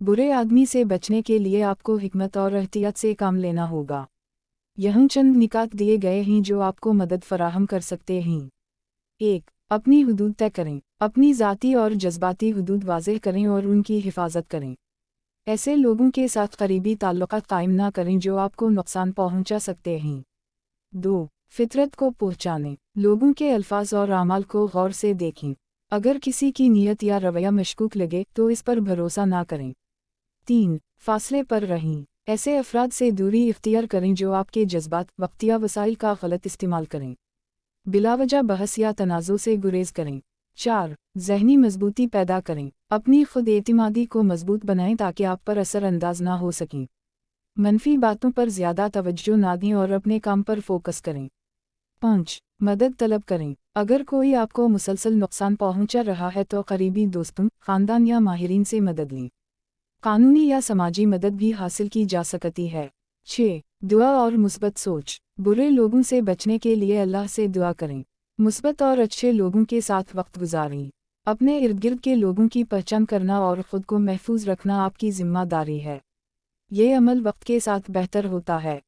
बुरे आदमी से बचने के लिए आपको हिकमत और एहतियात से काम लेना होगा। यहाँ चंद निकात दिए गए हैं जो आपको मदद फराहम कर सकते हैं। 1. अपनी हुदूद तय करें। अपनी ज़ाती और जज्बाती हुदूद वाज़ेह करें और उनकी हिफाजत करें। ऐसे लोगों के साथ करीबी ताल्लुकात कायम ना करें जो आपको नुकसान पहुंचा सकते हैं। 2. फितरत को पहचानें। लोगों के अल्फाज और अमाल को गौर से देखें। अगर किसी की नीयत या रवैया मशकूक लगे तो इस पर भरोसा ना करें। 3. फासले पर रहें। ऐसे अफराद से दूरी इख्तियार करें जो आपके जज्बात, वक्त या वसाइल का गलत इस्तेमाल करें। बिलावजह बहस या तनाज़ो से गुरेज करें। 4. ज़हनी मजबूती पैदा करें। अपनी खुद एतिमादी को मजबूत बनाएं ताकि आप पर असर अंदाज ना हो सकें। मनफी बातों पर ज़्यादा तवज्जो ना दें और अपने काम पर फोकस करें। 5. मदद तलब करें। अगर कोई आपको मुसलसल नुकसान पहुंचा रहा है तो करीबी दोस्तों, ख़ानदान या माहिरीन से मदद लें। कानूनी या समाजी मदद भी हासिल की जा सकती है। 6. दुआ और मुस्बत सोच। बुरे लोगों से बचने के लिए अल्लाह से दुआ करें। मुस्बत और अच्छे लोगों के साथ वक्त गुजारें। अपने इर्द गिर्द के लोगों की पहचान करना और ख़ुद को महफूज रखना आपकी जिम्मेदारी है। ये अमल वक्त के साथ बेहतर होता है।